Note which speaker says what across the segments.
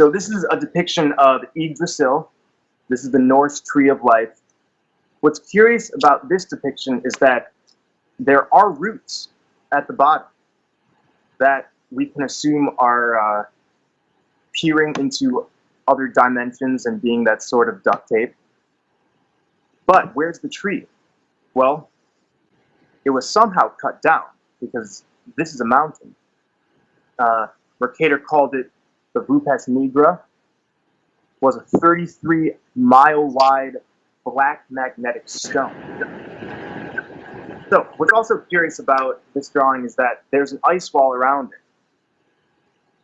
Speaker 1: So this is a depiction of Yggdrasil. This is the Norse tree of life. What's curious about this depiction is that there are roots at the bottom that we can assume are peering into other dimensions and being that sort of duct tape. But where's the tree? Well, it was somehow cut down because this is a mountain. Mercator called it the Rupes Nigra, was a 33-mile-wide black magnetic stone. So what's also curious about this drawing is that there's an ice wall around it.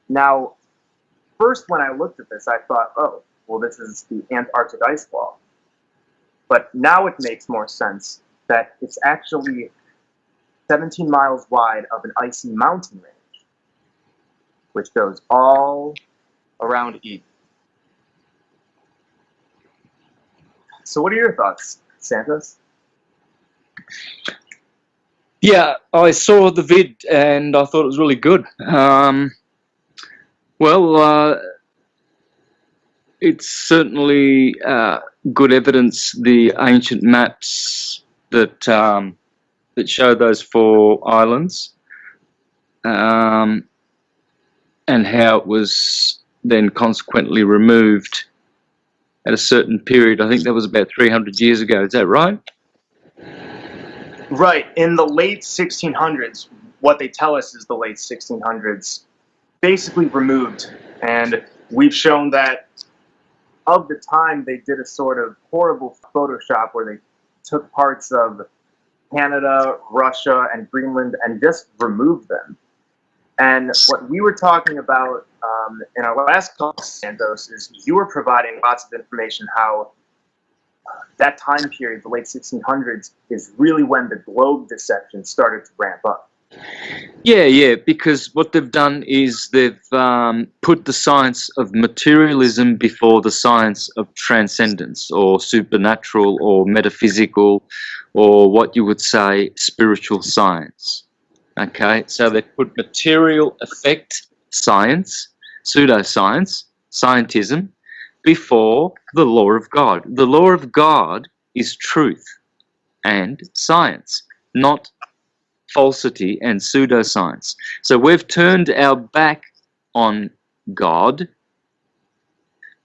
Speaker 1: Now, first when I looked at this, I thought, oh, well, this is the Antarctic ice wall. But now it makes more sense that it's actually 17 miles wide of an icy mountain range, which goes all around Eden. So what are your thoughts, Santos?
Speaker 2: Yeah, I saw the vid and I thought it was really good. It's certainly good evidence, the ancient maps that that show those 4 islands, and how it was then consequently removed at a certain period. I think that was about 300 years ago. Is that right?
Speaker 1: Right. In the late 1600s, what they tell us is the late 1600s, basically removed. And we've shown that of the time they did a sort of horrible Photoshop where they took parts of Canada, Russia, and Greenland and just removed them. And what we were talking about in our last call, Santos, is you were providing lots of information how that time period, the late 1600s, is really when the globe deception started to ramp up.
Speaker 2: Yeah, because what they've done is they've put the science of materialism before the science of transcendence, or supernatural, or metaphysical, or what you would say spiritual science. Okay, so they put material effect science, pseudoscience, scientism, before the law of God. The law of God is truth and science, not falsity and pseudoscience. So we've turned our back on God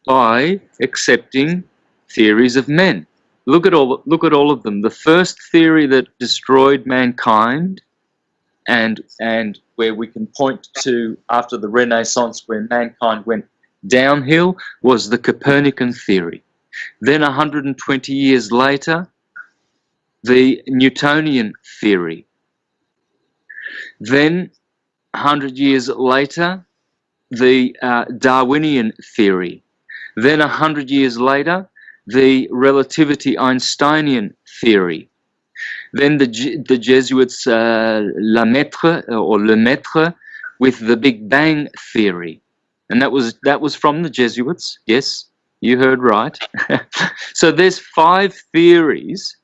Speaker 2: by accepting theories of men. Look at all of them. The first theory that destroyed mankind, and where we can point to after the Renaissance where mankind went downhill, was the Copernican theory. Then 120 years later, the Newtonian theory. Then 100 years later, the Darwinian theory. Then 100 years later, the relativity Einsteinian theory. Then the Jesuits, Lemaitre, with the Big Bang theory. And that was from the Jesuits. Yes, you heard right. So there's 5 theories,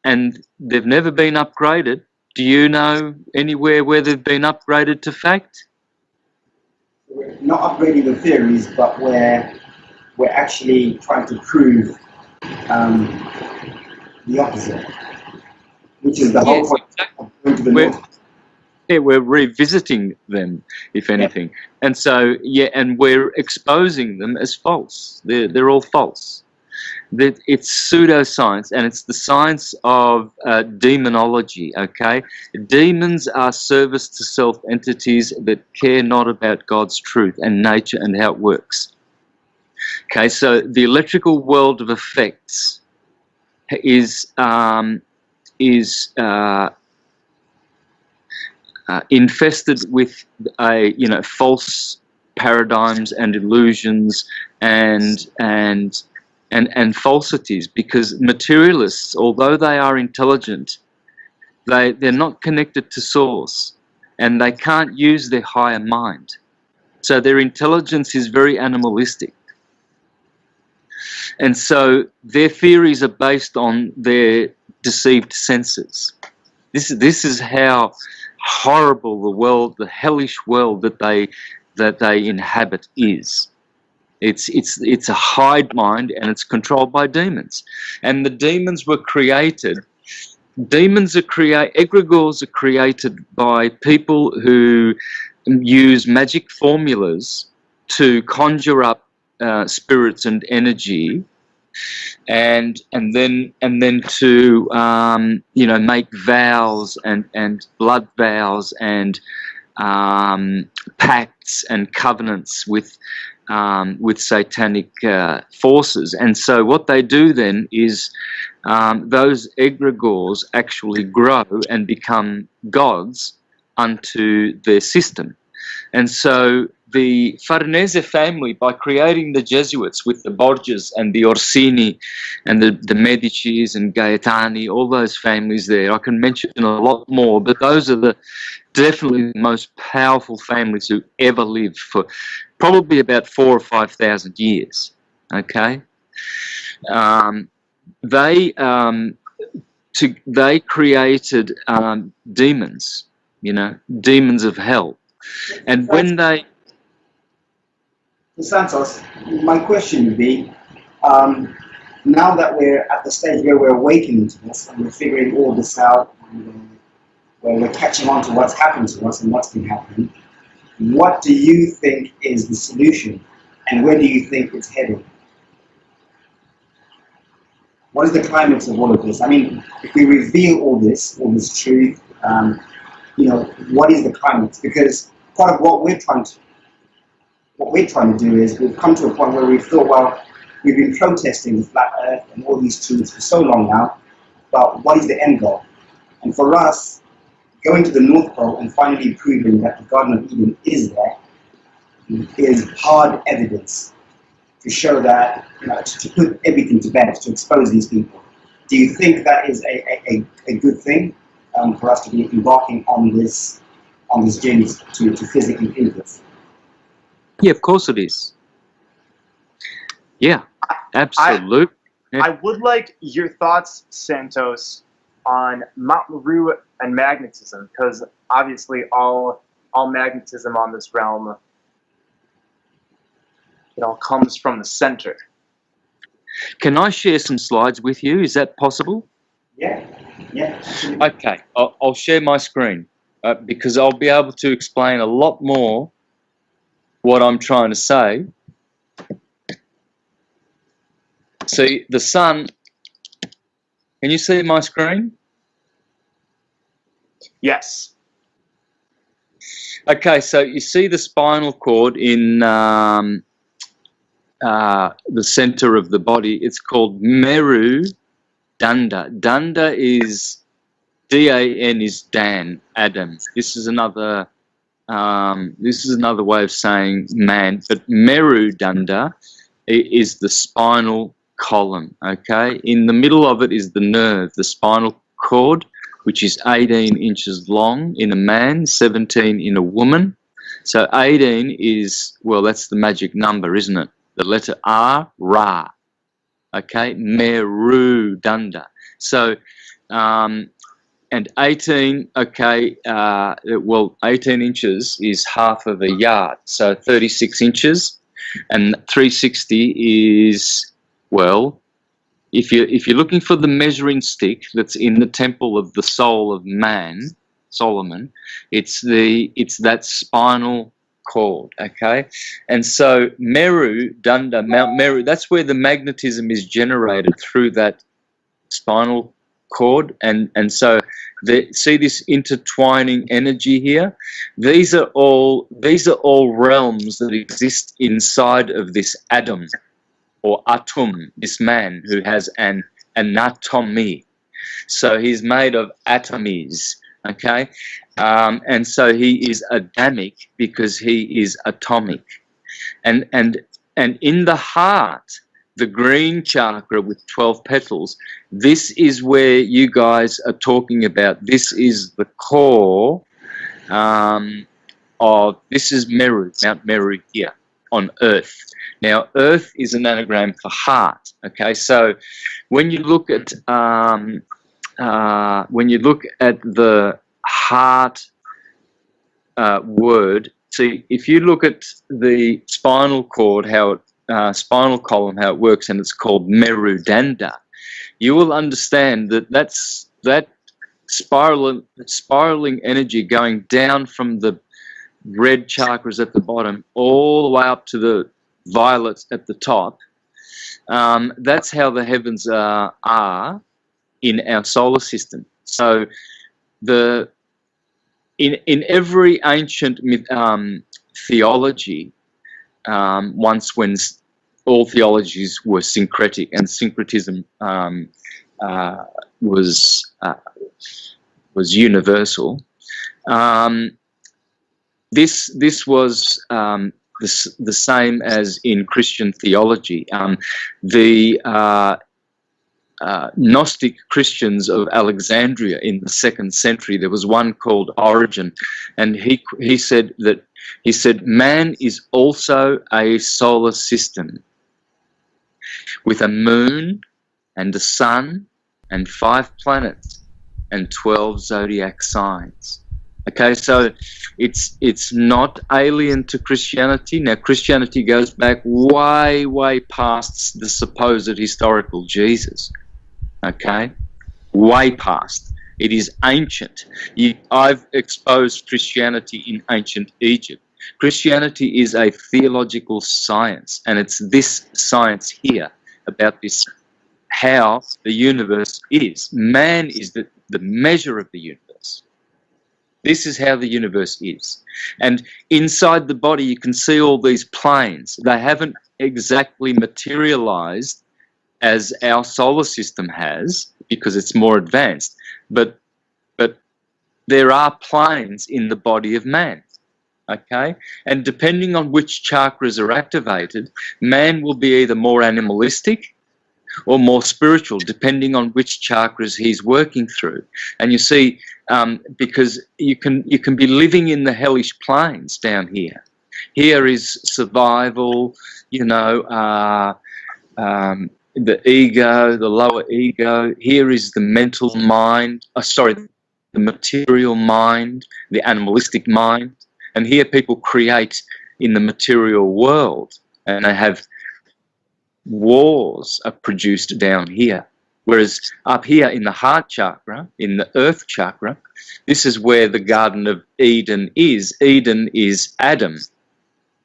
Speaker 2: and they've never been upgraded. Do you know anywhere where they've been upgraded to fact?
Speaker 3: We're not upgrading the theories, but we're actually trying to prove the opposite, which is the whole point of going to the north.
Speaker 2: Yeah, we're revisiting them, if anything. Yep. And so, yeah, and we're exposing them as false. They're all false. It's pseudoscience, and it's the science of demonology, okay? Demons are service to self entities that care not about God's truth and nature and how it works. Okay, so the electrical world of effects is infested with false paradigms and illusions and falsities, because materialists, although they are intelligent, they're not connected to source, and they can't use their higher mind. So their intelligence is very animalistic. And so their theories are based on their deceived senses. This is how horrible the world, the hellish world that they inhabit is. It's a hive mind, and it's controlled by demons. And the demons were created. Egregores are created by people who use magic formulas to conjure up spirits and energy, and then to make vows and blood vows and pacts and covenants with satanic forces. And so what they do then is those egregores actually grow and become gods unto their system. And so the Farnese family, by creating the Jesuits with the Borgias and the Orsini and the Medicis and Gaetani, all those families there, I can mention a lot more, but those are definitely the most powerful families who ever lived for probably about 4,000 or 5,000 years. Okay, they created demons, demons of hell, and when they.
Speaker 3: Santos, my question would be, now that we're at the stage where we're awakening to this and we're figuring all this out, and where we're catching on to what's happened to us and what's been happening, what do you think is the solution, and where do you think it's heading? What is the climate of all of this? I mean, if we reveal all this truth, what is the climate? Because part of what we're trying to do is we've come to a point where we've thought, well, we've been protesting the flat earth and all these truths for so long now, but what is the end goal? And for us, going to the North Pole and finally proving that the Garden of Eden is there is hard evidence to show that, to put everything to bed, to expose these people. Do you think that is a good thing for us to be embarking on this journey to physically prove this?
Speaker 2: Yeah, of course it is. Yeah, absolutely.
Speaker 1: I would like your thoughts, Santos, on Mount Meru and magnetism, because obviously all magnetism on this realm, it all comes from the center.
Speaker 2: Can I share some slides with you? Is that possible?
Speaker 3: Yeah.
Speaker 2: Okay, I'll share my screen because I'll be able to explain a lot more what I'm trying to say. See, the sun, can you see my screen?
Speaker 1: Yes.
Speaker 2: Okay, so you see the spinal cord in the center of the body. It's called Meru Danda. Danda is D-A-N is Dan, Adam. This is another way of saying man, but Meru Danda is the spinal column. Okay, in the middle of it is the nerve, the spinal cord, which is 18 inches long in a man, 17 in a woman. So 18 is, well, that's the magic number, isn't it? The letter R, Ra. Okay, Meru Danda. So, and 18, okay, 18 inches is half of a yard, so 36 inches, and 360 is, well, if you're looking for the measuring stick that's in the temple of the soul of man, Solomon, it's that spinal cord, okay? And so Meru Danda, Mount Meru, that's where the magnetism is generated through that spinal cord, and so see this intertwining energy here. These are all realms that exist inside of this Adam or atom, this man who has an anatomy. So he's made of atomies, okay? And so he is Adamic because he is atomic. And in the heart, the green chakra with 12 petals, this is where you guys are talking about. This is the core this is Meru, Mount Meru here on Earth. Now, Earth is an anagram for heart. Okay, so when you look at the heart word, see, if you look at the spinal cord, how it spinal column, how it works, and it's called Meru Danda, you will understand that that spiraling energy going down from the red chakras at the bottom all the way up to the violets at the top. That's how the heavens are in our solar system. So in every ancient theology, once when all theologies were syncretic and syncretism was universal, this was the same as in Christian theology. The Gnostic Christians of Alexandria in the 2nd century, there was one called Origen, and he said man is also a solar system with a moon and a sun and 5 planets and 12 zodiac signs. Okay, so it's not alien to Christianity. Now, Christianity goes back way, way past the supposed historical Jesus. Okay, way past. It is ancient. I've exposed Christianity in ancient Egypt. Christianity is a theological science, and it's this science here about this, how the universe is. Man is the measure of the universe. This is how the universe is. And inside the body, you can see all these planes. They haven't exactly materialized as our solar system has, because it's more advanced. But there are planes in the body of man. Okay? And depending on which chakras are activated, man will be either more animalistic or more spiritual, depending on which chakras he's working through. And you see, because you can be living in the hellish planes down here. Here is survival, the ego, the lower ego. Here is the mental mind, the material mind, the animalistic mind. And here people create in the material world, and they have wars are produced down here. Whereas up here in the heart chakra, in the earth chakra, this is where the Garden of Eden is. Eden is Adam.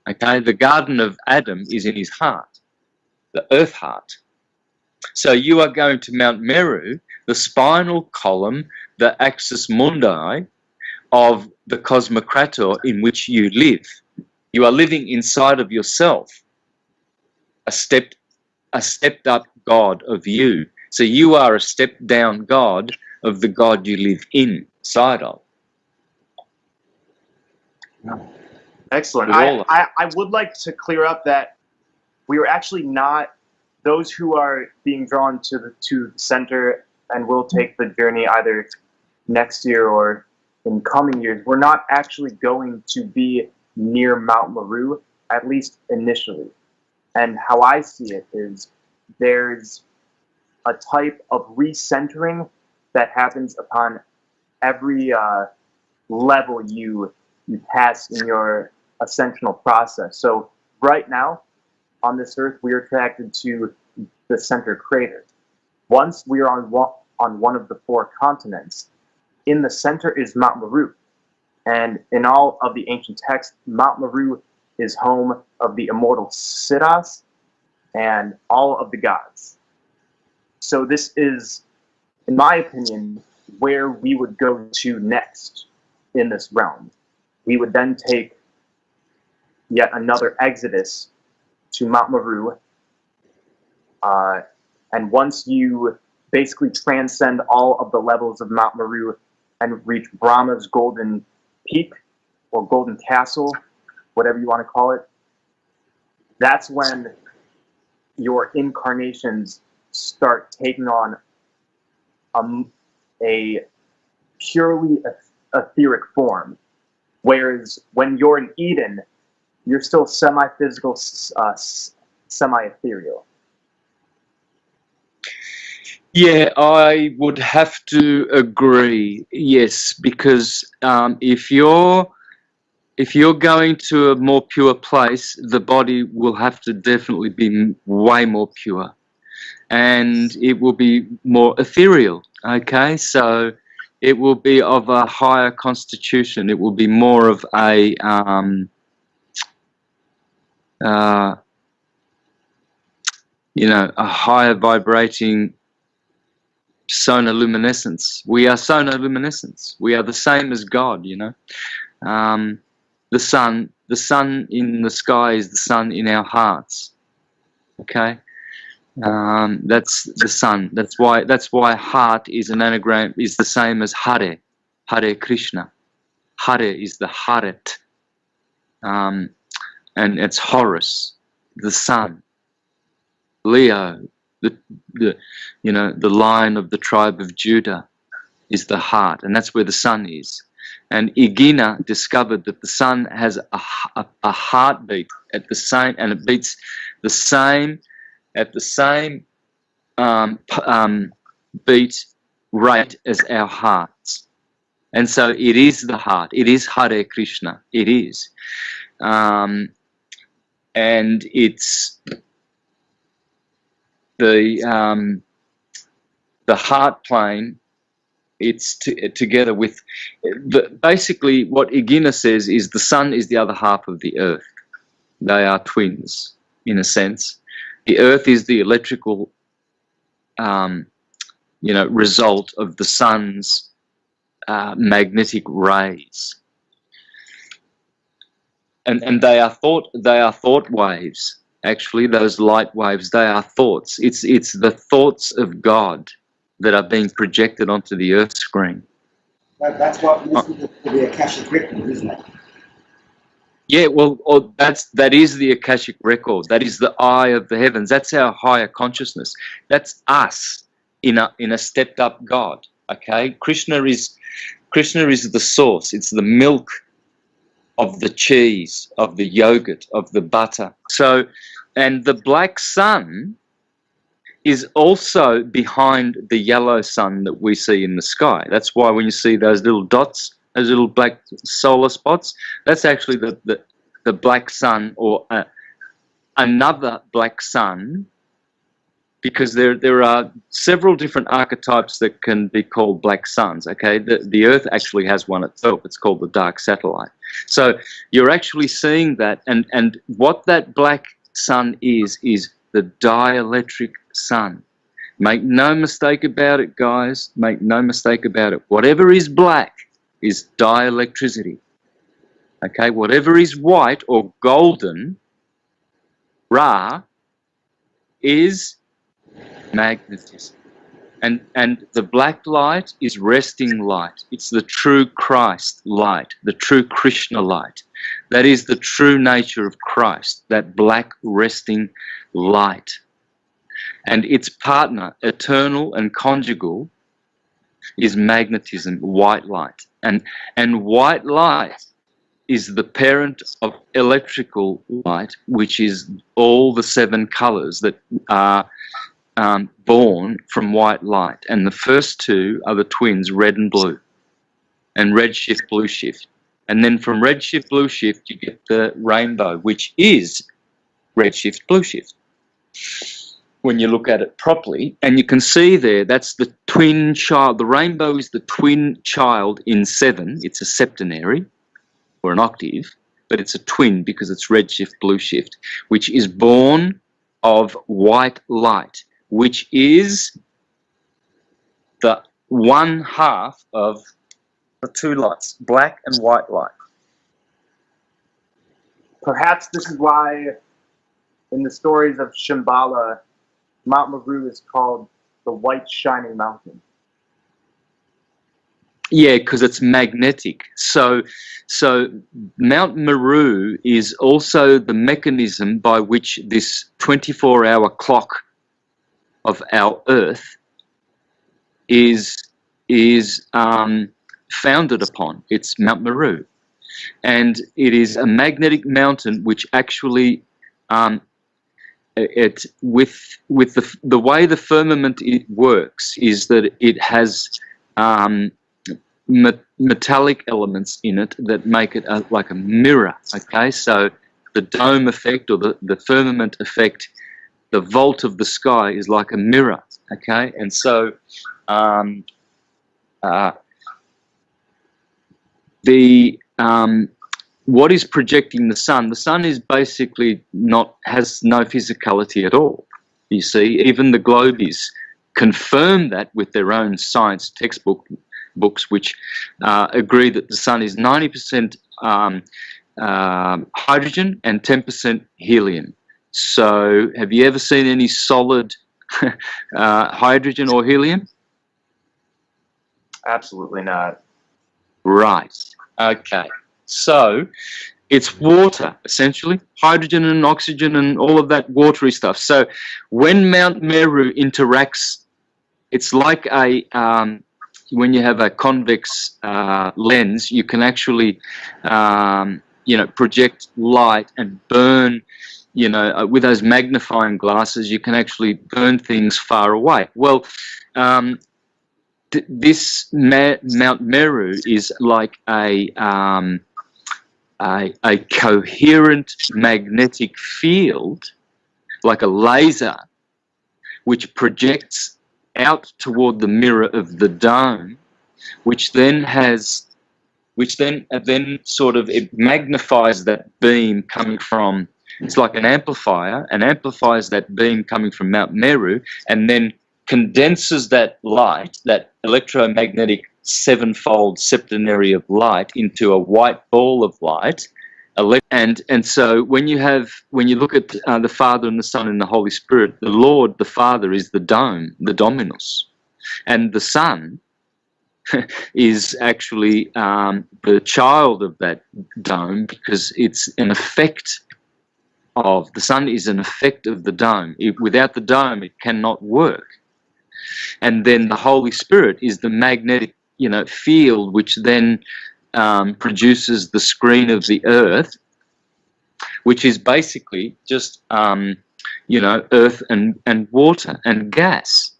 Speaker 2: Okay, the Garden of Adam is in his heart, the earth heart. So you are going to Mount Meru, the spinal column, the axis mundi of the cosmocrator in which you live. You are living inside of yourself, a stepped up God of you. So you are a stepped down God of the God you live inside of.
Speaker 1: Excellent. I would like to clear up that we are actually not those who are being drawn to the center and will take the journey either next year or in coming years. We're not actually going to be near Mount Meru, at least initially. And how I see it is there's a type of recentering that happens upon every level you pass in your ascensional process. So right now, on this earth, we are attracted to the center crater. Once we are on one of the 4 continents, in the center is Mount Meru. And in all of the ancient texts, Mount Meru is home of the immortal Siddhas and all of the gods. So this is, in my opinion, where we would go to next in this realm. We would then take yet another exodus to Mount Meru. And once you basically transcend all of the levels of Mount Meru and reach Brahma's golden peak or golden castle, whatever you want to call it, that's when your incarnations start taking on a purely etheric form. Whereas when you're in Eden, you're still semi-physical, semi-ethereal.
Speaker 2: Yeah, I would have to agree, yes, because if you're if you're going to a more pure place, the body will have to definitely be way more pure, and it will be more ethereal. Okay, so it will be of a higher constitution. It will be more of a you know, a higher vibrating sonoluminescence. We are sonoluminescence. We are the same as God, you know. The sun in the sky is the sun in our hearts. Okay, that's the sun. That's why heart is an anagram, is the same as Hare, Hare Krishna. Hare is the Haret, and it's Horus, the sun. Leo, the you know, the lion of the tribe of Judah, is the heart, and that's where the sun is. And Igina discovered that the sun has a heartbeat at the same, and it beats the same at the same beat rate as our hearts. And so it is the heart. It is Hare Krishna. It is, and it's the heart plane. It's together with basically what Igina says is the sun is the other half of the earth. They are twins in a sense. The earth is the electrical you know, result of the sun's magnetic rays, and they are thought waves. Actually, those light waves, they are thoughts. It's the thoughts of God that are being projected onto the earth screen.
Speaker 3: That's what this is the Akashic record, isn't it?
Speaker 2: Yeah, well, that is the Akashic record. That is the eye of the heavens. That's our higher consciousness. That's us in a stepped up God. Okay, Krishna is the source. It's the milk of the cheese, of the yogurt, of the butter. So, and the black sun is also behind the yellow sun that we see in the sky. That's why when you see those little dots, those little black solar spots, that's actually the black sun, or another black sun, because there are several different archetypes that can be called black suns. Okay, the Earth actually has one itself. It's called the dark satellite. So you're actually seeing that, and what that black sun is the dielectric sun. Make no mistake about it, guys. Make no mistake about it. Whatever is black is dielectricity. Okay, whatever is white or golden, Ra, is magnetism. And the black light is resting light. It's the true Christ light, the true Krishna light. That is the true nature of Christ, that black resting light. And its partner, eternal and conjugal, is magnetism, white light. And white light is the parent of electrical light, which is all the 7 colors that are born from white light. And the first 2 are the twins, red and blue, and red shift, blue shift. And then from red shift, blue shift, you get the rainbow, which is red shift, blue shift, when you look at it properly. And you can see there, that's the twin child. The rainbow is the twin child in 7. It's a septenary, or an octave, but it's a twin because it's red shift, blue shift, which is born of white light, which is the 1/2 of the 2 lights, black and white light.
Speaker 1: Perhaps this is why in the stories of Shambhala, Mount Meru is called the White Shining Mountain.
Speaker 2: Yeah, because it's magnetic. So Mount Meru is also the mechanism by which this 24-hour clock of our Earth is founded upon. It's Mount Meru, and it is a magnetic mountain which actually with the way the firmament works is that it has metallic elements in it that make it like a mirror. Okay, so the dome effect or the firmament effect, the vault of the sky is like a mirror. Okay, and so what is projecting the sun? The sun is basically has no physicality at all. You see, even the globies confirm that with their own science books, which agree that the sun is 90% hydrogen and 10% helium. So, have you ever seen any solid hydrogen or helium?
Speaker 1: Absolutely not.
Speaker 2: Right. Okay. So, it's water, essentially, hydrogen and oxygen and all of that watery stuff. So when Mount Meru interacts, it's like when you have a convex lens, you can actually, project light and burn, with those magnifying glasses, you can actually burn things far away. Well, this Mount Meru is like a coherent magnetic field, like a laser, which projects out toward the mirror of the dome, which then sort of it magnifies that beam coming from. It's like an amplifier, and amplifies that beam coming from Mount Meru, and then condenses that light, that electromagnetic sevenfold septenary of light, into a white ball of light. And so when you look at the Father and the Son and the Holy Spirit, the Lord, the Father, is the dome, the dominus, and the Son is actually the child of that dome, because it's an effect of the Son is an effect of the dome. Without the dome, it cannot work. And then the Holy Spirit is the magnetic, field, which then produces the screen of the earth, which is basically just, earth and water and gas.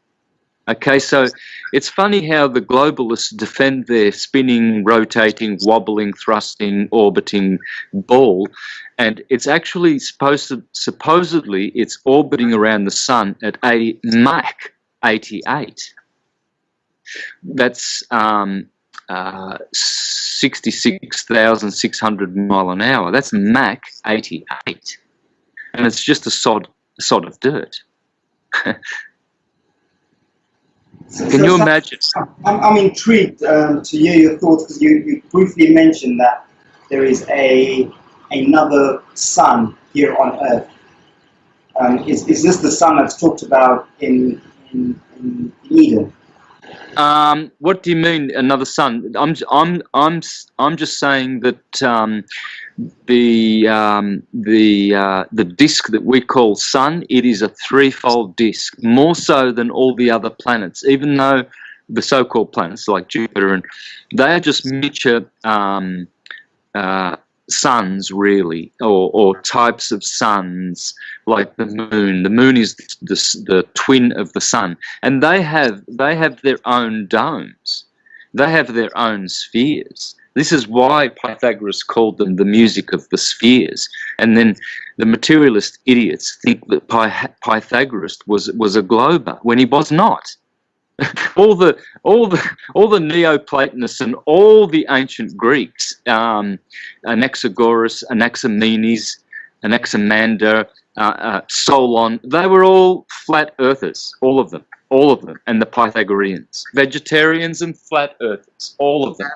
Speaker 2: Okay, so it's funny how the globalists defend their spinning, rotating, wobbling, thrusting, orbiting ball, and it's actually supposedly it's orbiting around the sun at a Mach 88. That's 66,600 mile an hour. That's Mach 88, and it's just a sod of dirt. Can you imagine?
Speaker 3: I'm intrigued to hear your thoughts, because you briefly mentioned that there is another sun here on Earth. Is this the sun that's talked about in Eden?
Speaker 2: What do you mean, another sun? I'm just saying that the disk that we call sun, it is a threefold disk, more so than all the other planets. Even though the so-called planets like Jupiter, and they are just miniature suns, really, or types of suns, like the moon. The moon is the twin of the sun, and they have their own domes. They have their own spheres. This is why Pythagoras called them the music of the spheres. And then the materialist idiots think that Pythagoras was a glober, when he was not. all the Neoplatonists and all the ancient Greeks, Anaxagoras, Anaximenes, Anaximander, Solon, they were all flat earthers, all of them, and the Pythagoreans, vegetarians and flat earthers, all of them.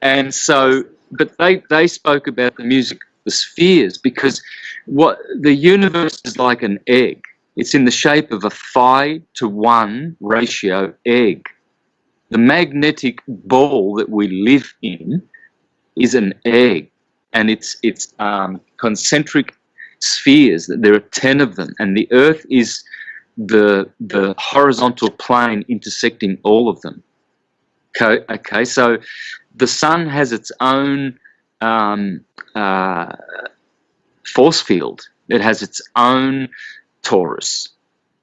Speaker 2: And so, but they spoke about the music of the spheres, because what the universe is like an egg. It's in the shape of a 5:1 ratio egg. The magnetic ball that we live in is an egg, and it's concentric spheres. There are 10 of them, and the Earth is the horizontal plane intersecting all of them. Okay, so the sun has its own force field. It has its own torus,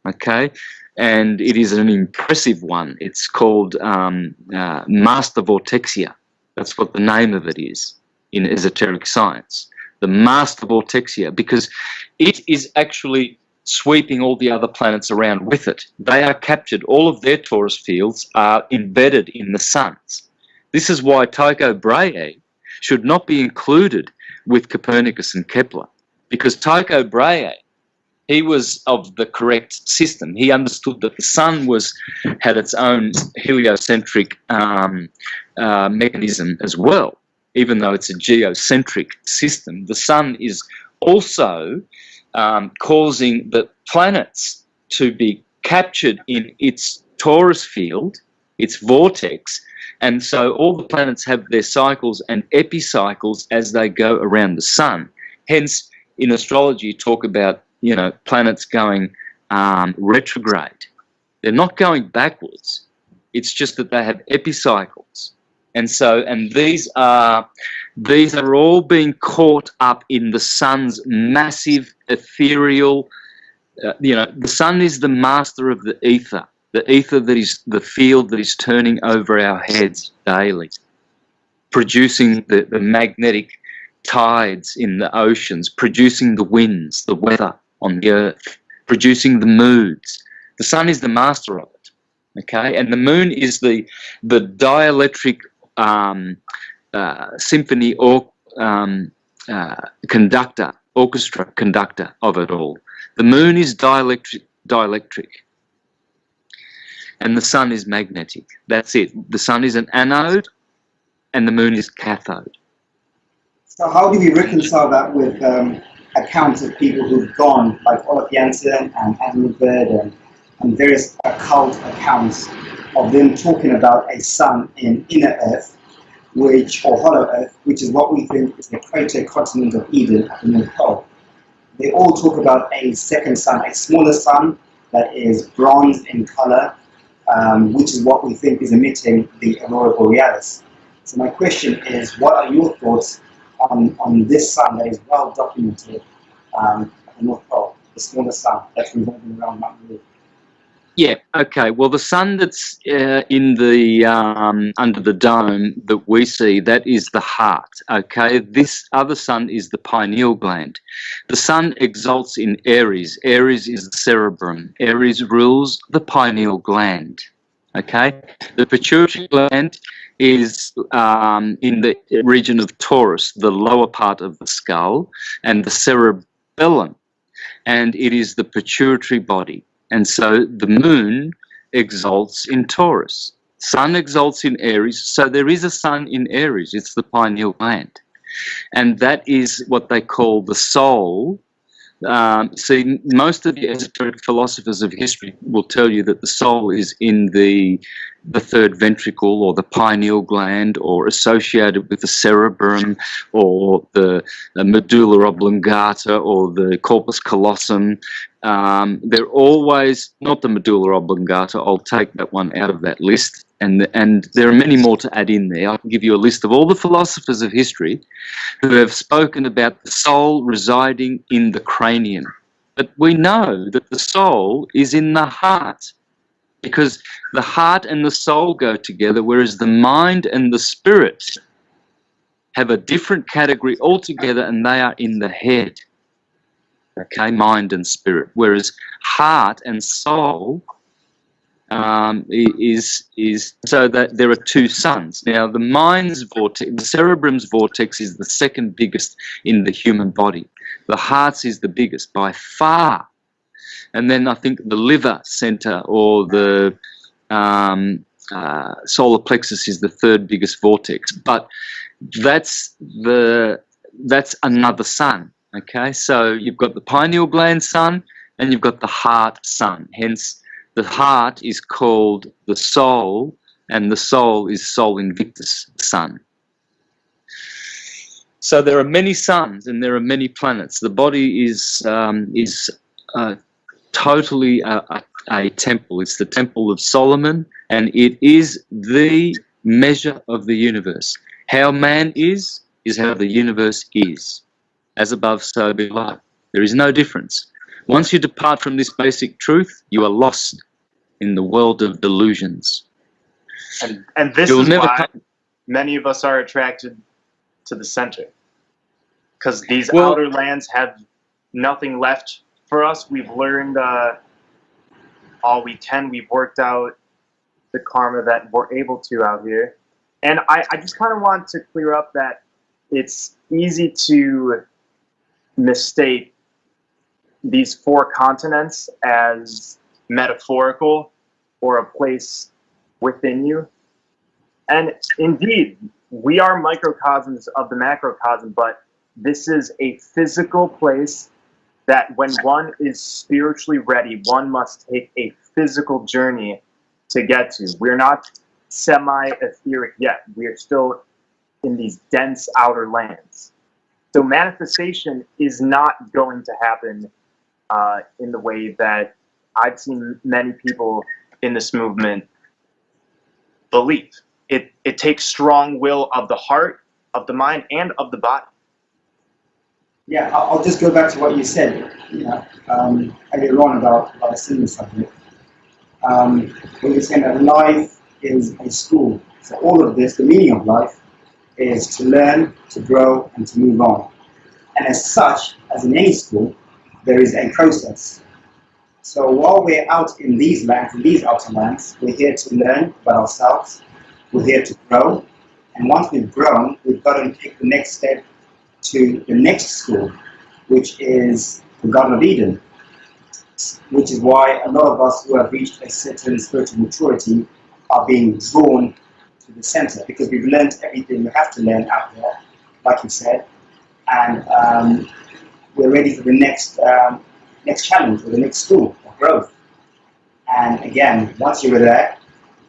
Speaker 2: okay, and it is an impressive one. It's called master vortexia, That's what the name of it is in esoteric science. The master vortexia, because it is actually sweeping all the other planets around with it. They are captured. All of their torus fields are embedded in the sun's. This is why Tycho Brahe should not be included with Copernicus and Kepler, because Tycho Brahe, he was of the correct system. He understood that the sun had its own heliocentric mechanism as well. Even though it's a geocentric system, the sun is also causing the planets to be captured in its torus field, its vortex, and so all the planets have their cycles and epicycles as they go around the sun. Hence, in astrology, you talk about, you know, planets going retrograde. They're not going backwards. It's just that they have epicycles. And so, and these are all being caught up in the sun's massive ethereal, you know, the sun is the master of the ether that is the field that is turning over our heads daily, producing the magnetic tides in the oceans, producing the winds, the weather on the earth, producing the moods. The sun is the master of it, okay? And the moon is the dielectric symphony or orchestra conductor of it all. The moon is dielectric, and the sun is magnetic. That's it. The sun is an anode, and the moon is cathode.
Speaker 3: So how do we reconcile that with accounts of people who've gone, like Olaf Janssen and Admiral Byrd and various occult accounts of them talking about a sun in inner Earth, or hollow Earth, which is what we think is the crater continent of Eden at the North Pole. They all talk about a second sun, a smaller sun that is bronze in color, which is what we think is emitting the aurora borealis. So my question is, what are your thoughts on this sun that is well documented at the North Pole, the smaller sun that's revolving around Mount Meru?
Speaker 2: Yeah, okay. Well, the sun that's in the under the dome that we see, that is the heart, okay? This other sun is the pineal gland. The sun exalts in Aries. Aries is the cerebrum. Aries rules the pineal gland, okay? The pituitary gland is in the region of Taurus, the lower part of the skull, and the cerebellum, and it is the pituitary body. And so the moon exalts in Taurus. Sun exalts in Aries. So there is a sun in Aries. It's the pineal gland. And that is what they call the soul. See, most of the esoteric philosophers of history will tell you that the soul is in the third ventricle or the pineal gland or associated with the cerebrum or the medulla oblongata or the corpus callosum. They're always, not the medulla oblongata, I'll take that one out of that list. And there are many more to add in there. I can give you a list of all the philosophers of history who have spoken about the soul residing in the cranium. But we know that the soul is in the heart, because the heart and the soul go together, whereas the mind and the spirit have a different category altogether, and they are in the head. Okay, mind and spirit, whereas heart and soul is so that there are two suns. Now, the mind's vortex, the cerebrum's vortex, is the second biggest in the human body. The heart's is the biggest by far. And then I think the liver center or the solar plexus is the third biggest vortex. But that's another sun. Okay, so you've got the pineal gland sun and you've got the heart sun. Hence, the heart is called the soul, and the soul is Sol Invictus sun. So there are many suns and there are many planets. The body is totally a temple. It's the Temple of Solomon, and it is the measure of the universe. How man is how the universe is. As above, so below. There is no difference. Once you depart from this basic truth, you are lost in the world of delusions.
Speaker 1: And this
Speaker 2: You'll
Speaker 1: is
Speaker 2: never
Speaker 1: why
Speaker 2: come.
Speaker 1: many of us are attracted to the center. Because these
Speaker 2: Well-
Speaker 1: outer lands have nothing left for us. We've learned all we can. We've worked out the karma that we're able to out here. And I just kind of want to clear up that it's easy to mistake these 4 continents as metaphorical or a place within you. And indeed, we are microcosms of the macrocosm, but this is a physical place that when one is spiritually ready, one must take a physical journey to get to. We're not semi-etheric yet. We are still in these dense outer lands. So manifestation is not going to happen in the way that I've seen many people in this movement believe. It takes strong will of the heart, of the mind, and of the body.
Speaker 3: Yeah, I'll just go back to what you said, earlier on about a similar subject. When you're saying that life is a school. So all of this, the meaning of life, is to learn, to grow, and to move on. And as such, as in any school, there is a process. So while we're out in these lands, in these outer lands, we're here to learn about ourselves, we're here to grow, and once we've grown, we've got to take the next step to the next school, which is the Garden of Eden, which is why a lot of us who have reached a certain spiritual maturity are being drawn to the center, because we've learned everything we have to learn out there, like you said, and we're ready for the next challenge, or the next school of growth. And again, once you're there,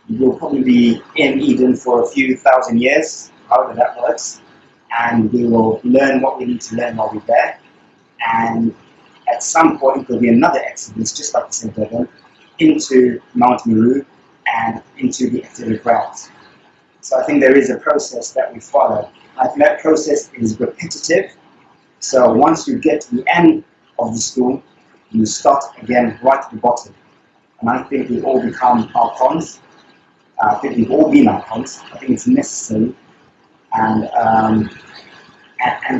Speaker 3: you'll probably be in Eden for a few thousand years, however that works, and we will learn what we need to learn while we're there. And at some point, there'll be another exodus, just like the St. Durban, into Mount Meru and into the etheric realms. So I think there is a process that we follow. I think that process is repetitive. So once you get to the end of the school, you start again right at the bottom. And I think we all become archons. I think we've all been archons. I think it's necessary. And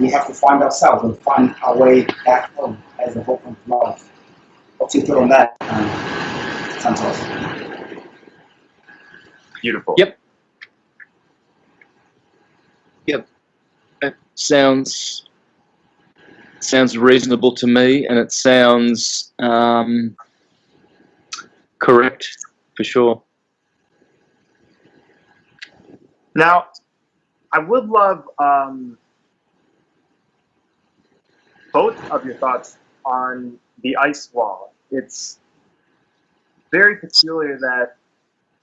Speaker 3: we have to find ourselves and find our way back home as the whole point of life. What's your thought on that, Santos?
Speaker 1: Beautiful.
Speaker 2: Yep. It sounds reasonable to me, and it sounds correct for sure.
Speaker 1: Now, I would love both of your thoughts on the ice wall. It's very peculiar that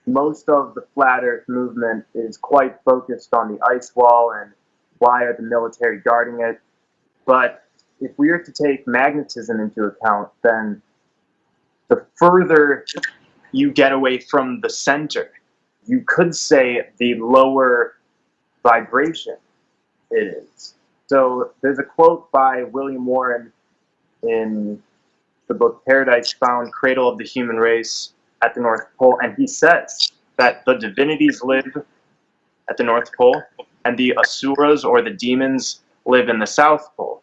Speaker 1: most of the flat earth movement is quite focused on the ice wall and why are the military guarding it. But if we are to take magnetism into account, then the further you get away from the center, you could say the lower vibration it is. So there's a quote by William Warren in the book Paradise Found, Cradle of the Human Race, at the North Pole, and he says that the divinities live at the North Pole and the asuras, or the demons, live in the South Pole.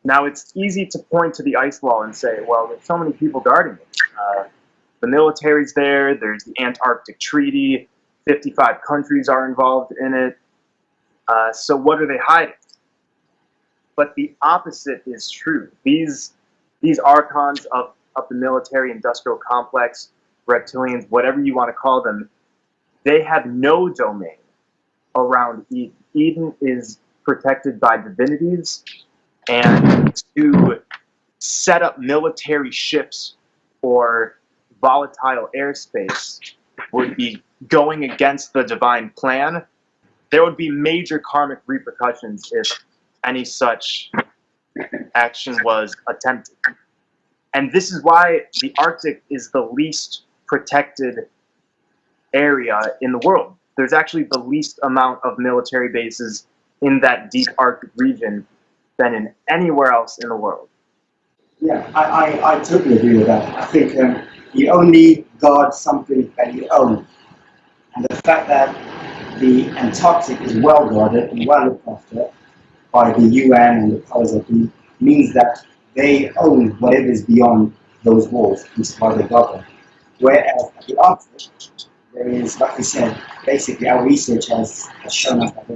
Speaker 1: Now, it's easy to point to the ice wall and say, well, there's so many people guarding it. The military's there, there's the Antarctic Treaty, 55 countries are involved in it. So what are they hiding? But the opposite is true. These archons of the military-industrial complex, reptilians, whatever you want to call them, they have no domain around Eden. Eden is protected by divinities, and to set up military ships or volatile airspace would be going against the divine plan. There would be major karmic repercussions if any such action was attempted. And this is why the Arctic is the least protected area in the world. There's actually the least amount of military bases in that deep Arctic region than in anywhere else in the world.
Speaker 3: Yeah, I totally agree with that. I think you only guard something that you own. And the fact that the Antarctic is well guarded and well looked after by the UN and the powers that be means that they own whatever is beyond those walls, which is why they govern. Whereas at the Arctic, there is, like we said, basically our research has shown us that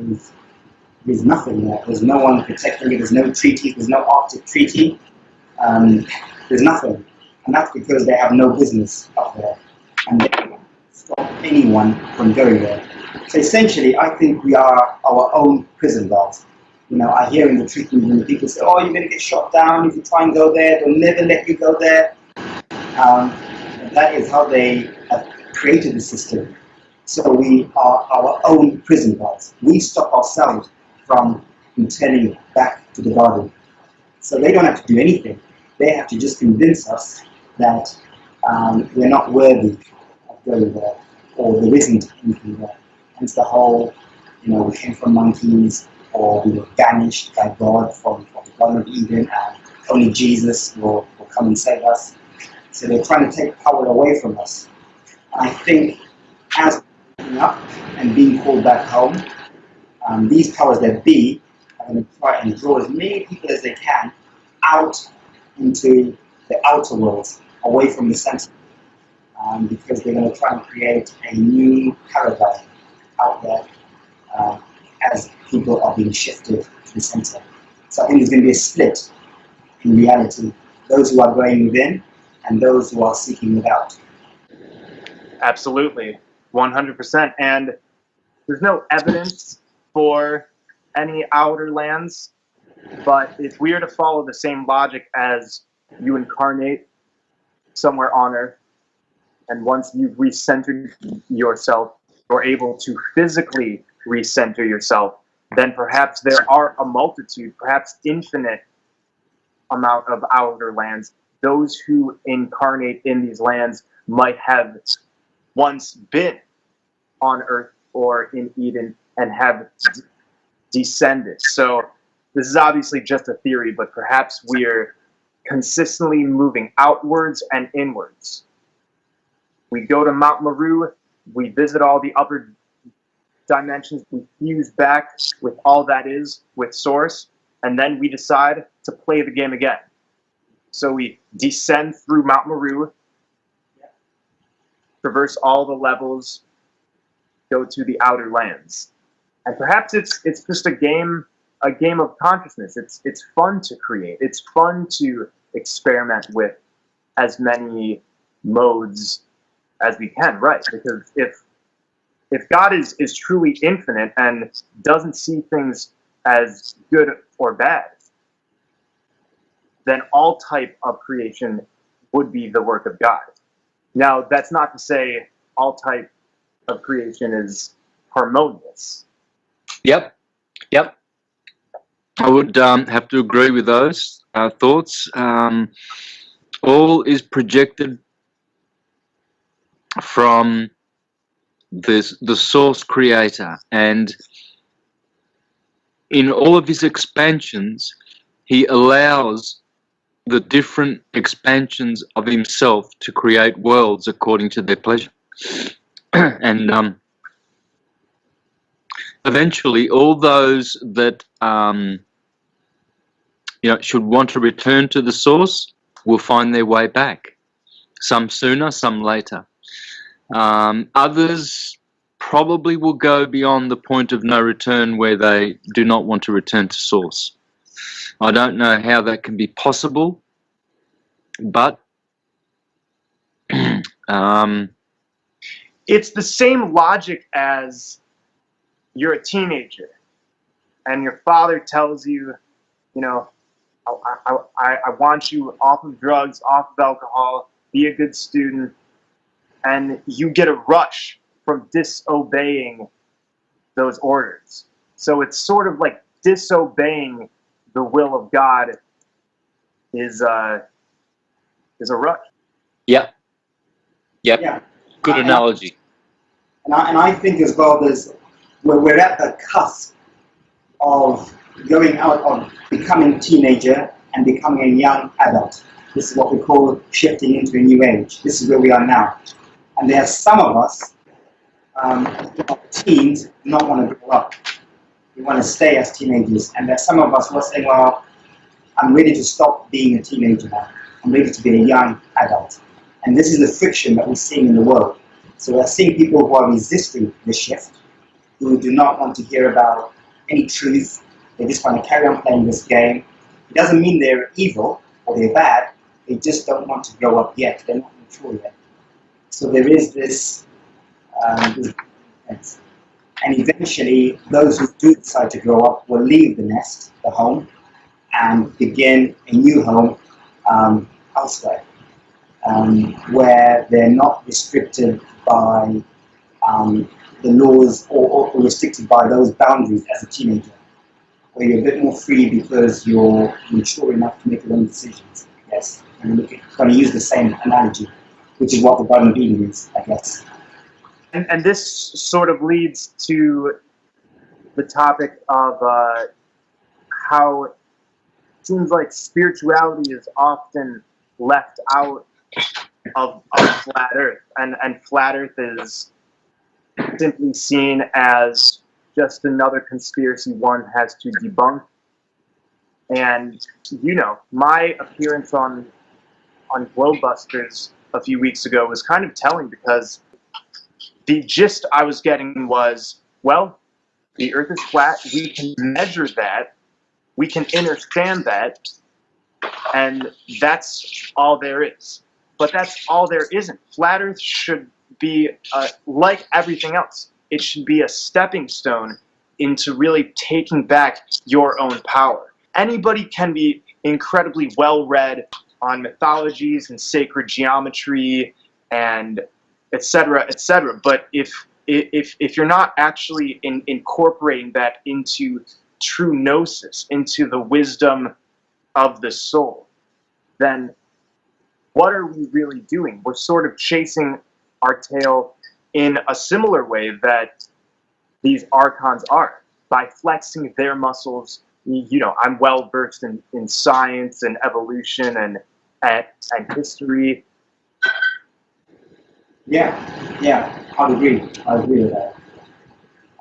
Speaker 3: there's nothing there. There's no one protecting it. There's no treaty. There's no Arctic treaty. There's nothing. And that's because they have no business up there. And they can't stop anyone from going there. So essentially, I think we are our own prison guards. You know, I hear in the treatment when people say, oh, you're going to get shot down if you try and go there. They'll never let you go there. That is how they have created the system. So we are our own prison guards. We stop ourselves from returning back to the garden. So they don't have to do anything. They have to just convince us that we're not worthy of going there, or there isn't anything there. Hence the whole, you know, we came from monkeys, or we were banished by God from the Garden of Eden, and only Jesus will come and save us. So they're trying to take power away from us. And I think as we're waking up and being called back home, these powers that be are going to try and draw as many people as they can out into the outer worlds, away from the center, because they're going to try and create a new paradigm out there as people are being shifted to the center. So I think there's going to be a split in reality, those who are going within and those who are seeking without.
Speaker 1: Absolutely, 100%. And there's no evidence for any outer lands, but if we are to follow the same logic as you incarnate somewhere on Earth, and once you've recentered yourself, you're able to physically recenter yourself, then perhaps there are a multitude, perhaps infinite amount of outer lands. Those who incarnate in these lands might have once been on Earth or in Eden and have descended. So this is obviously just a theory, but perhaps we're consistently moving outwards and inwards. We go to Mount Meru, we visit all the upper dimensions, we fuse back with all that is, with Source, and then we decide to play the game again. So we descend through Mount Meru, traverse all the levels, go to the outer lands. And perhaps it's just a game of consciousness. It's fun to create. It's fun to experiment with as many modes as we can, right? Because if God is truly infinite and doesn't see things as good or bad, then all type of creation would be the work of God. Now, that's not to say all type of creation is harmonious.
Speaker 2: Yep. I would have to agree with those thoughts. All is projected from the source creator, and in all of his expansions, he allows the different expansions of himself to create worlds according to their pleasure. And eventually, all those that should want to return to the source will find their way back. Some sooner, some later. Others probably will go beyond the point of no return, where they do not want to return to source. I don't know how that can be possible, but
Speaker 1: it's the same logic as you're a teenager and your father tells you, I want you off of drugs, off of alcohol, be a good student, and you get a rush from disobeying those orders. So it's sort of like disobeying the will of God is a rush.
Speaker 2: Yep.
Speaker 3: Yeah.
Speaker 2: Good analogy.
Speaker 3: And I think as well, we're at the cusp of going out of becoming a teenager and becoming a young adult. This is what we call shifting into a new age. This is where we are now. And there are some of us teens do not want to grow up. We want to stay as teenagers. And there's some of us who are saying, well, I'm ready to stop being a teenager now. I'm ready to be a young adult. And this is the friction that we're seeing in the world. So we're seeing people who are resisting the shift, who do not want to hear about any truth. They just want to carry on playing this game. It doesn't mean they're evil or they're bad. They just don't want to grow up yet. They're not mature yet. So there is this, this and eventually those who do decide to grow up will leave the nest, the home, and begin a new home elsewhere, where they're not restricted by the laws or restricted by those boundaries as a teenager, where you're a bit more free because you're mature enough to make your own decisions. Yes, and we're going to use the same analogy, which is what the Garden of Eden is, I guess.
Speaker 1: And this sort of leads to the topic of how it seems like spirituality is often left out of flat Earth, and flat Earth is simply seen as just another conspiracy one has to debunk. And you know, my appearance on Globebusters a few weeks ago was kind of telling, because the gist I was getting was, well, the Earth is flat, we can measure that, we can understand that, and that's all there is. But that's all there isn't. Flat Earth should be, like everything else, it should be a stepping stone into really taking back your own power. Anybody can be incredibly well-read on mythologies and sacred geometry and etc., etc. But if you're not actually incorporating that into true gnosis, into the wisdom of the soul, then what are we really doing? We're sort of chasing our tail in a similar way that these archons are, by flexing their muscles. You know, I'm well versed in science and evolution and history.
Speaker 3: Yeah, I agree with that.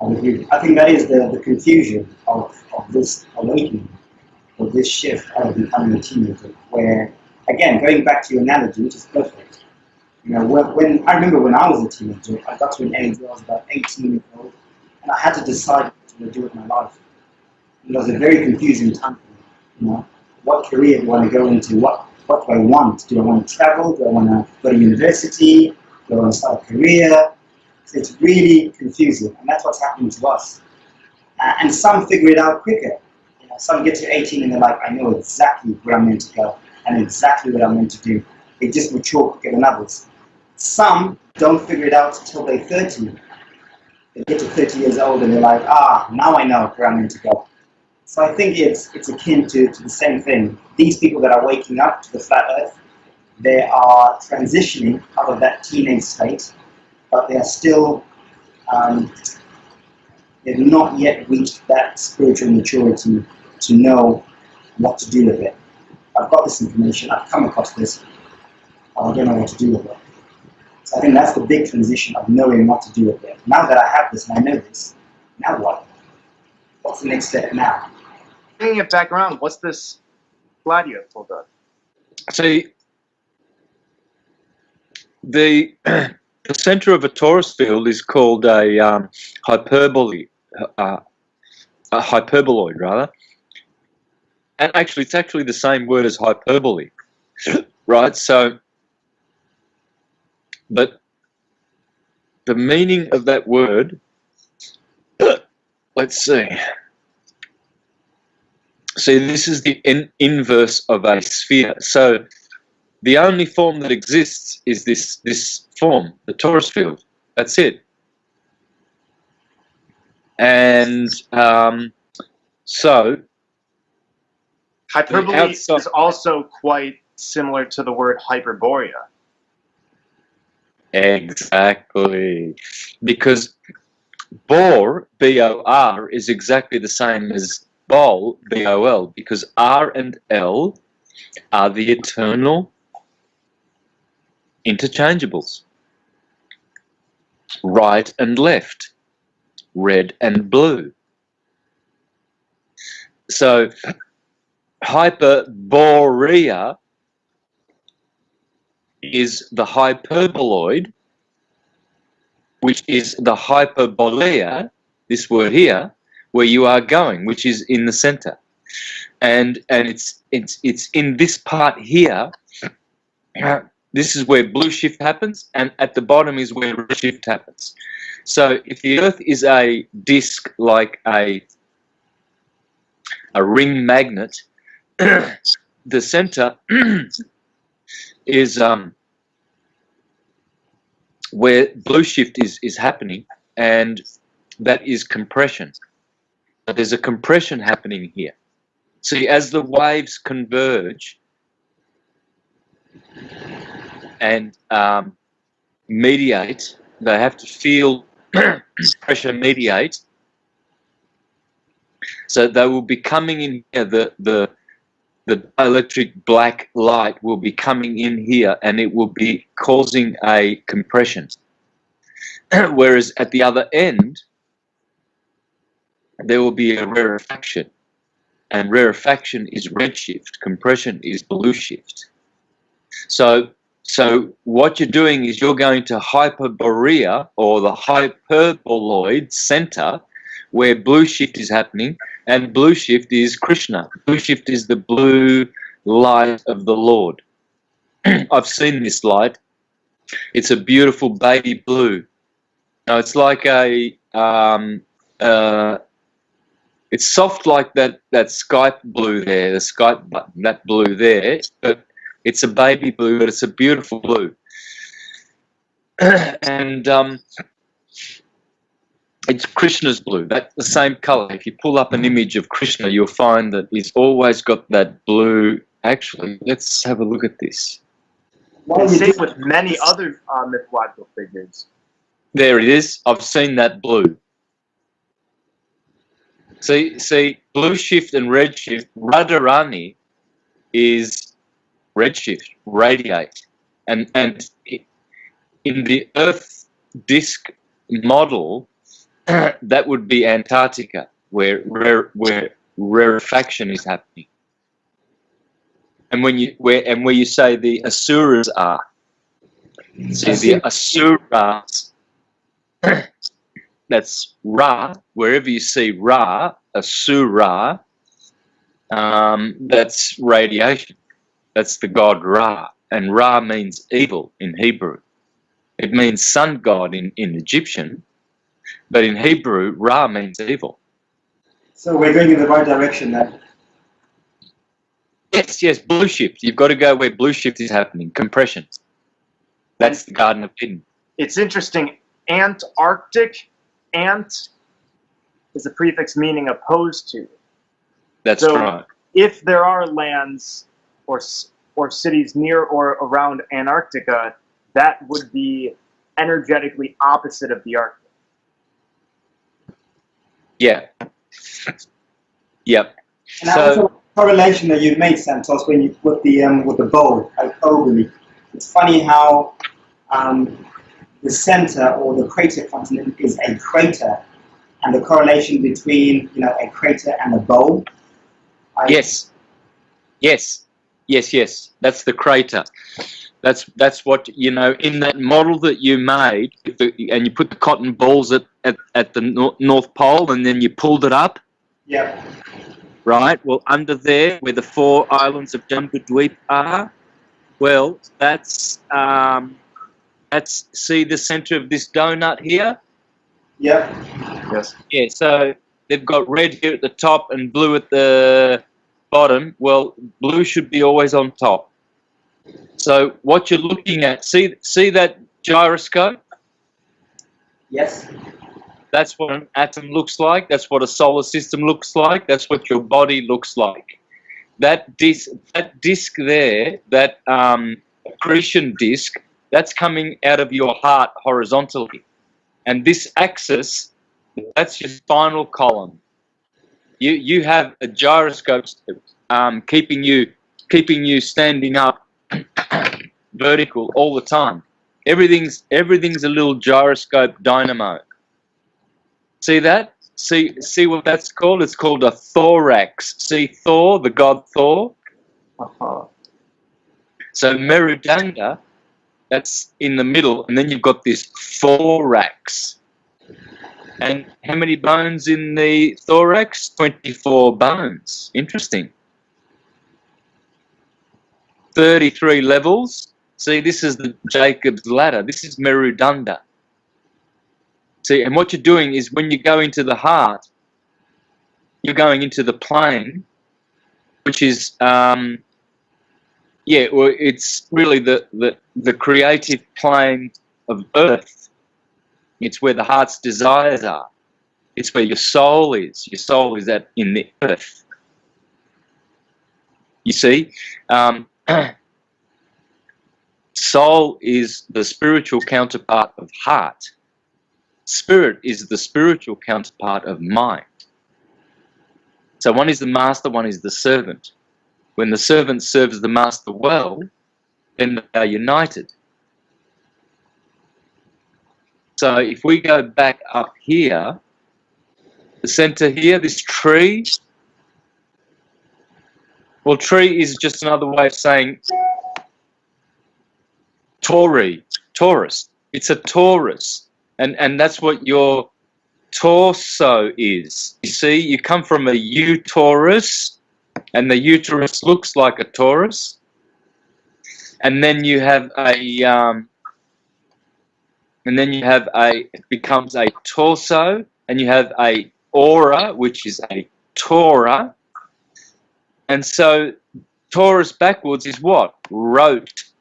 Speaker 3: I agree. I think that is the confusion of this awakening, of this shift out of becoming a teenager, where, again, going back to your analogy, which is perfect. You know, when I remember when I was a teenager, I got to an age where I was about 18 years old, and I had to decide what to do with my life. It was a very confusing time for me. You know, what career do I want to go into? What do I want? Do I want to travel? Do I want to go to university? Do I want to start a career? So it's really confusing, and that's what's happening to us. And some figure it out quicker. You know, some get to 18 and they're like, I know exactly where I'm meant to go and exactly what I'm meant to do. They just mature quicker than others. Some don't figure it out until they're 30. They get to 30 years old and they're like, now I know where I'm meant to go. So I think it's akin to the same thing. These people that are waking up to the flat Earth, they are transitioning out of that teenage state, but they are still, they've not yet reached that spiritual maturity to know what to do with it. I've got this information, I've come across this, but I don't know what to do with it. So I think that's the big transition of knowing what to do with it. Now that I have this and I know this, now what? What's the next step now?
Speaker 1: Bringing it back around, what's this Gladio told us?
Speaker 2: See, the center of a torus field is called a hyperboloid, rather. And actually, it's actually the same word as hyperbole, right? So, but the meaning of that word, let's see. See, this is the inverse of a sphere. So the only form that exists is this form, the torus field. That's it. And so
Speaker 1: Hyperbole is also quite similar to the word hyperborea.
Speaker 2: Exactly. Because bore, B-O-R, is exactly the same as bol, B-O-L, because R and L are the eternal interchangeables. right and left, red and blue. So Hyperborea is the hyperboloid, which is the hyperbolea, this word here, where you are going, which is in the center. And it's in this part here. This is where blue shift happens, and at the bottom is where red shift happens. So if the Earth is a disk like a ring magnet, the center is where blue shift is happening, and that is compression. But there's a compression happening here. See, as the waves converge and mediate, they have to feel pressure mediate. So they will be coming in here, the dielectric black light will be coming in here, and it will be causing a compression. Whereas at the other end, there will be a rarefaction. And rarefaction is redshift, compression is blue shift. So what you're doing is you're going to Hyperborea, or the hyperboloid center, where blue shift is happening, and blue shift is Krishna. Blue shift is the blue light of the Lord. I've seen this light. It's a beautiful baby blue. Now it's like a it's soft like that Skype blue there, the Skype button, that blue there, but it's a baby blue, but it's a beautiful blue. And it's Krishna's blue. That's the same color. If you pull up an image of Krishna, you'll find that he's always got that blue. Actually, let's have a look at this.
Speaker 1: And same with many other mythological figures.
Speaker 2: There it is. I've seen that blue. See, blue shift and red shift. Radharani is red shift, radiate, and in the Earth disk model, that would be Antarctica, where rarefaction is happening, and where you say the asuras are. See, the asuras. That's Ra. Wherever you see Ra, Asura, that's radiation. That's the god Ra, and Ra means evil in Hebrew. It means sun god in Egyptian, but in Hebrew, Ra means evil.
Speaker 3: So we're going in the right direction then.
Speaker 2: Yes, blue shift. You've got to go where blue shift is happening, compression. That's the Garden of Eden.
Speaker 1: It's interesting. Antarctic, ant is a prefix meaning opposed to.
Speaker 2: That's
Speaker 1: so
Speaker 2: right.
Speaker 1: If there are lands or cities near or around Antarctica, that would be energetically opposite of the Arctic.
Speaker 2: Yeah. Yep.
Speaker 3: And that was a correlation that you made, Santos, when you put the bowl, hyperbole. It's funny how the center or the crater continent is a crater, and the correlation between a crater and a bowl.
Speaker 2: Yes. That's the crater. That's what in that model that you made, and you put the cotton balls at the North Pole, and then you pulled it up.
Speaker 3: Yep.
Speaker 2: Right. Well, under there, where the 4 islands of Jambudweep are, well, that's see the center of this donut here.
Speaker 3: Yep.
Speaker 1: Yes.
Speaker 2: Yeah. So they've got red here at the top and blue at the bottom. Well, blue should be always on top. So what you're looking at, see that gyroscope?
Speaker 3: Yes.
Speaker 2: That's what an atom looks like. That's what a solar system looks like. That's what your body looks like. That disc there, that accretion disc, that's coming out of your heart horizontally. And this axis, that's your spinal column. You have a gyroscope keeping you standing up vertical all the time. Everything's a little gyroscope dynamo. See that? See what that's called? It's called a thorax. See Thor, the god Thor?
Speaker 1: Uh-huh.
Speaker 2: So Meru, that's in the middle, and then you've got this thorax. And how many bones in the thorax? 24 bones. Interesting. 33 levels. See, this is the Jacob's ladder. This is Meru. See, and what you're doing is when you go into the heart, you're going into the plane, which is, well, it's really the creative plane of Earth. It's where the heart's desires are. It's where your soul is. Your soul is in the earth. You see, soul is the spiritual counterpart of heart. Spirit is the spiritual counterpart of mind. So one is the master, one is the servant. When the servant serves the master well, then they are united. So if we go back up here, the center here, this tree, well, tree is just another way of saying Taurus. It's a Taurus. And that's what your torso is. You see, you come from a uterus, and the uterus looks like a Taurus. And then you have it becomes a torso, and you have a aura, which is a Torah. And so Taurus backwards is what? Rotate.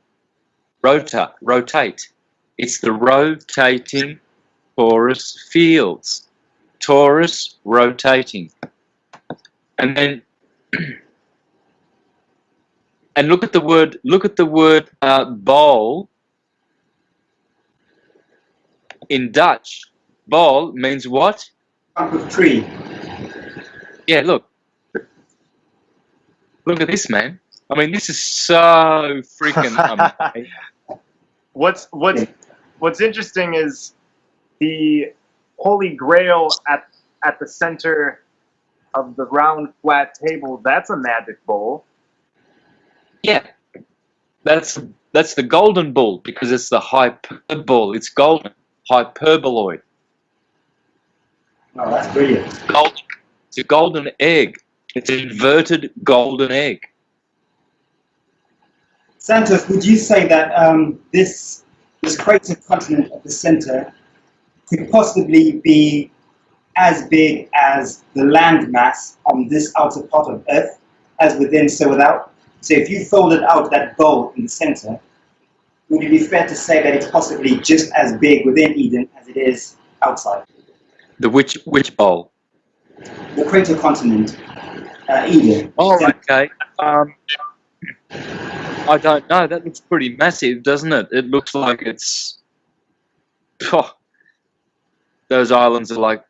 Speaker 2: It's the rotating Taurus fields. Taurus rotating. And then and look at the word bol. In Dutch, bol means what?
Speaker 3: Trunk of tree.
Speaker 2: Yeah, look at this, man. I mean, this is so freaking amazing.
Speaker 1: What's interesting is the Holy Grail at the center of the round flat table. That's a magic bowl.
Speaker 2: Yeah, that's the golden bull, because it's the hyperbole. It's golden, hyperboloid.
Speaker 3: Oh, that's brilliant.
Speaker 2: Gold. It's a golden egg. It's an inverted golden egg.
Speaker 3: Santos, would you say that this crater continent at the center could possibly be as big as the land mass on this outer part of Earth, as within, so without? So if you folded out that bowl in the center, would it be fair to say that it's possibly just as big within Eden as it is outside?
Speaker 2: The which bowl?
Speaker 3: The crater continent, Eden.
Speaker 2: Oh, okay. I don't know. That looks pretty massive, doesn't it? It looks like it's... Oh, those islands are like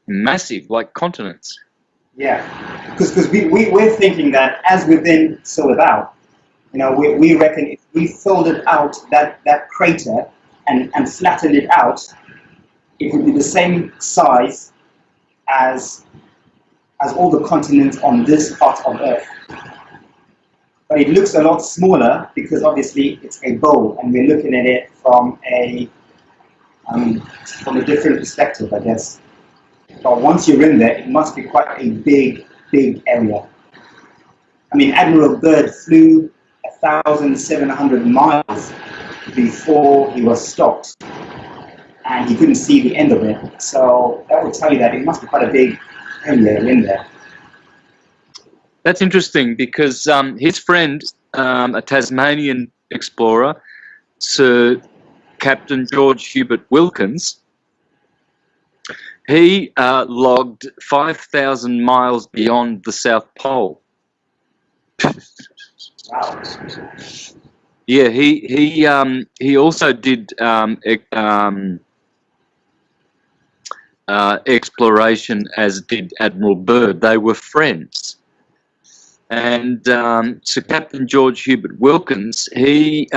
Speaker 2: massive, like continents.
Speaker 3: Yeah, because we're thinking that as within, so without. You know, we reckon if we folded out that crater and flattened it out, it would be the same size as all the continents on this part of Earth. But it looks a lot smaller because obviously it's a bowl, and we're looking at it from a different perspective, I guess. But once you're in there, it must be quite a big area. I mean, Admiral Byrd flew 1,700 miles before he was stopped, and he couldn't see the end of it. So that would tell you that it must be quite a big area in there.
Speaker 2: That's interesting, because his friend, a Tasmanian explorer, Sir Captain George Hubert Wilkins, he logged 5,000 miles beyond the South Pole.
Speaker 3: Wow.
Speaker 2: Yeah, he also did exploration, as did Admiral Byrd. They were friends. And Sir Captain George Hubert Wilkins, he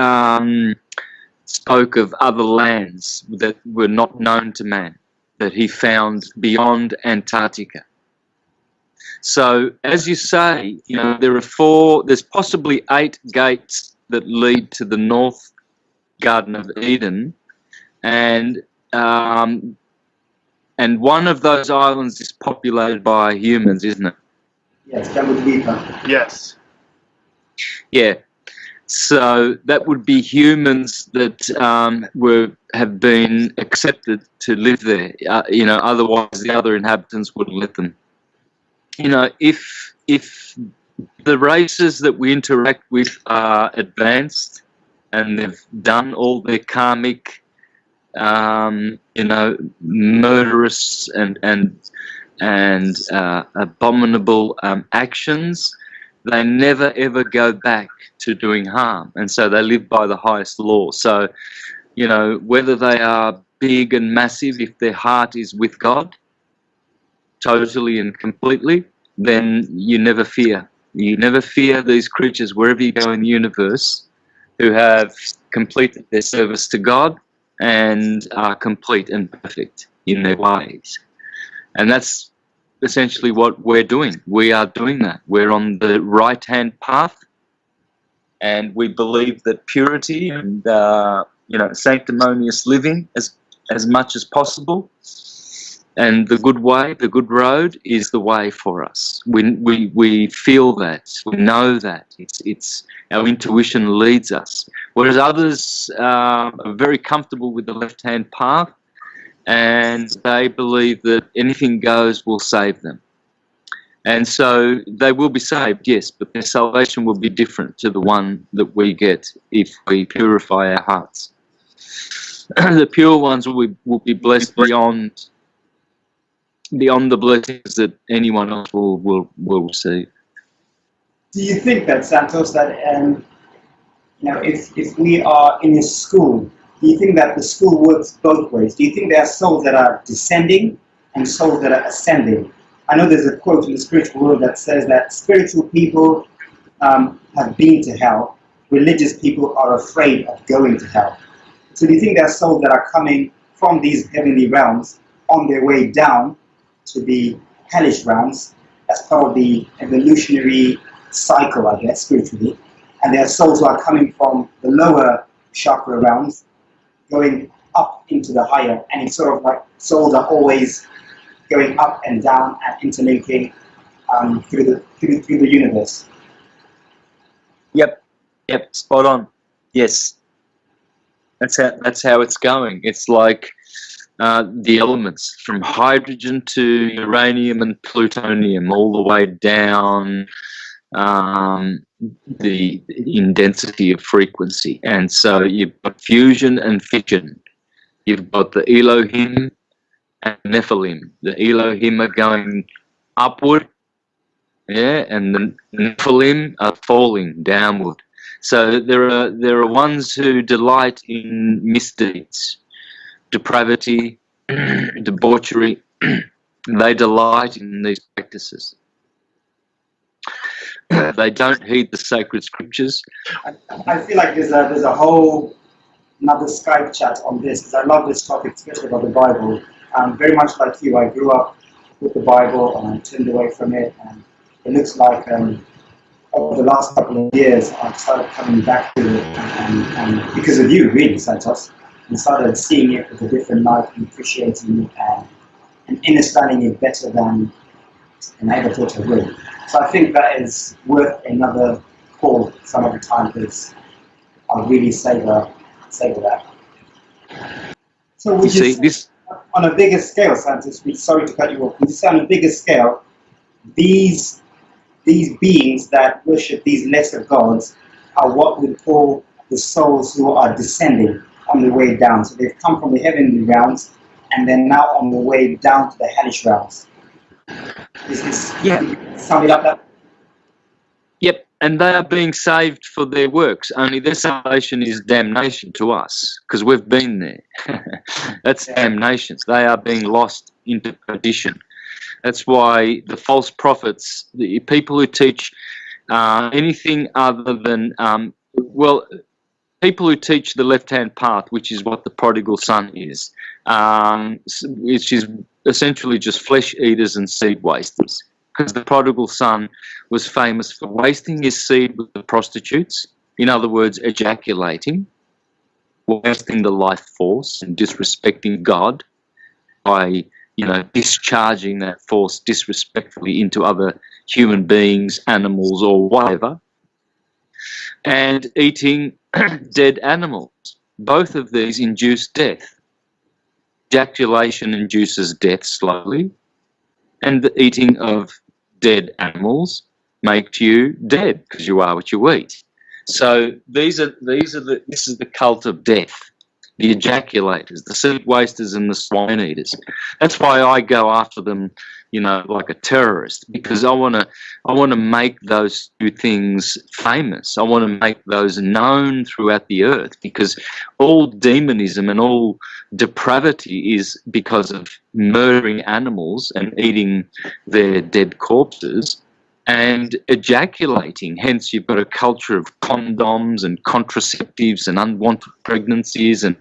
Speaker 2: spoke of other lands that were not known to man, that he found beyond Antarctica. So, as you say, you know, there's possibly 8 gates that lead to the North Garden of Eden, and one of those islands is populated by humans, isn't it?
Speaker 3: Yes, Jambudvipa.
Speaker 1: Yes.
Speaker 2: Yeah. So that would be humans that have been accepted to live there. You know, otherwise the other inhabitants wouldn't let them. You know, if the races that we interact with are advanced and they've done all their karmic, you know, murderous and abominable actions, they never ever go back to doing harm, and so they live by the highest law. So, you know, whether they are big and massive, if their heart is with God totally and completely, then you never fear. You never fear these creatures wherever you go in the universe who have completed their service to God and are complete and perfect in their ways. And that's essentially what we're doing. We are doing that. We're on the right-hand path, and we believe that purity and you know, sanctimonious living as much as possible, and the good way, the good road, is the way for us. We feel that, we know that. It's our intuition leads us. Whereas others are very comfortable with the left-hand path, and they believe that anything goes will save them. And so they will be saved, yes, but their salvation will be different to the one that we get if we purify our hearts. The pure ones will be blessed beyond the blessings that anyone else will receive.
Speaker 3: Do you think that, Santos, that you know, if we are in a school, do you think that the school works both ways? Do you think there are souls that are descending and souls that are ascending? I know there's a quote in the spiritual world that says that spiritual people have been to hell, religious people are afraid of going to hell. So do you think there are souls that are coming from these heavenly realms on their way down to the hellish realms as part of the evolutionary cycle, I guess, spiritually? And there are souls who are coming from the lower chakra realms going up into the higher, and it's sort of like souls are always going up and down and interlinking through the universe.
Speaker 2: Yep, spot on. Yes, that's how it's going. It's like the elements from hydrogen to uranium and plutonium, all the way down in density of frequency. And so you've got fusion and fission. You've got the Elohim and Nephilim. The Elohim are going upward, yeah, and the Nephilim are falling downward. So there are ones who delight in misdeeds, depravity, debauchery. They delight in these practices. They don't heed the sacred scriptures.
Speaker 3: I feel like there's a whole another Skype chat on this, because I love this topic, especially about the Bible. Very much like you, I grew up with the Bible and I turned away from it, and it looks like over the last couple of years I've started coming back to it, and because of you, really, Santos, and started seeing it with a different light and appreciating it and understanding it better than I ever thought I would. So I think that is worth another call some other time, because I'll really savor that. So we
Speaker 2: See, this
Speaker 3: on a bigger scale, Santos, sorry to cut you off, we say on a bigger scale, these beings that worship these lesser gods are what we call the souls who are descending on the way down. So they've come from the heavenly realms and they're now on the way down to the hellish realms. Is this, sum it up that?
Speaker 2: Yep, and they are being saved for their works. Only their salvation is damnation to us, because we've been there. That's damnation. They are being lost into perdition. That's why the false prophets, the people who teach anything other than, well, people who teach the left-hand path, which is what the prodigal son is, which is essentially just flesh eaters and seed wasters. Because the prodigal son was famous for wasting his seed with the prostitutes, in other words, ejaculating, wasting the life force and disrespecting God by, discharging that force disrespectfully into other human beings, animals, or whatever, and eating dead animals. Both of these induce death. Ejaculation induces death slowly, and the eating of dead animals makes you dead because you are what you eat. So this is the cult of death. The ejaculators, the seed wasters, and the swine eaters. That's why I go after them, like a terrorist, because I want to make those two things famous. I want to make those known throughout the earth, because all demonism and all depravity is because of murdering animals and eating their dead corpses and ejaculating. Hence, you've got a culture of condoms and contraceptives and unwanted pregnancies and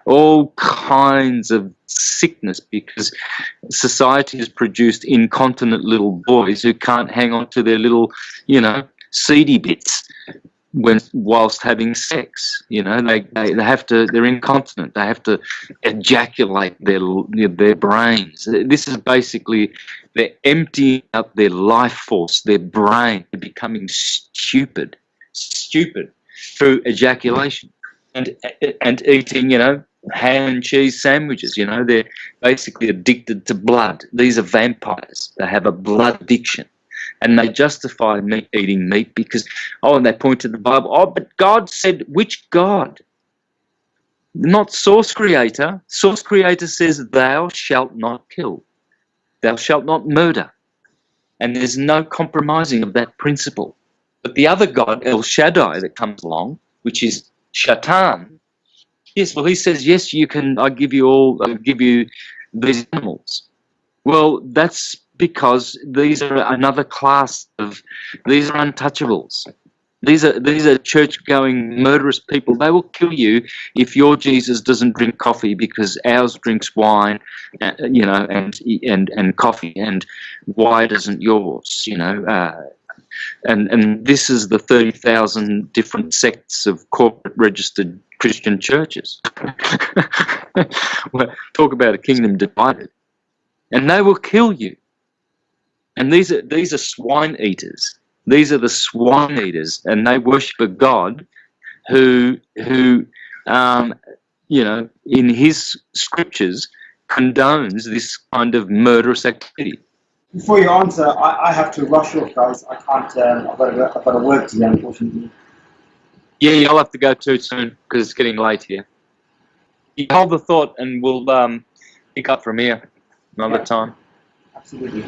Speaker 2: all kinds of sickness, because society has produced incontinent little boys who can't hang on to their little, seedy bits whilst having sex. They have to, they're incontinent, they have to ejaculate their brains. This is basically, they're emptying out their life force, their brain, they're becoming stupid through ejaculation and eating, ham and cheese sandwiches. They're basically addicted to blood. These are vampires. They have a blood addiction. And they justify eating meat because, and they point to the Bible. Oh, but God said, which God? Not Source Creator. Source Creator says, thou shalt not kill. Thou shalt not murder. And there's no compromising of that principle. But the other God, El Shaddai, that comes along, which is Shaitan, yes, well, he says, yes, you can, I'll give you these animals. Well, that's because these are another class these are untouchables. These are church-going murderous people. They will kill you if your Jesus doesn't drink coffee, because ours drinks wine, and coffee, and why doesn't yours? And this is the 30,000 different sects of corporate registered Christian churches. Well, talk about a kingdom divided, and they will kill you. And these are swine eaters. These are the swine eaters, and they worship a God who in his scriptures condones this kind of murderous activity.
Speaker 3: Before you answer, I have to rush off, guys. I can't. I've got to work today, unfortunately.
Speaker 2: Yeah, I'll have to go too soon because it's getting late here. You hold the thought, and we'll pick up from here another time.
Speaker 3: Absolutely.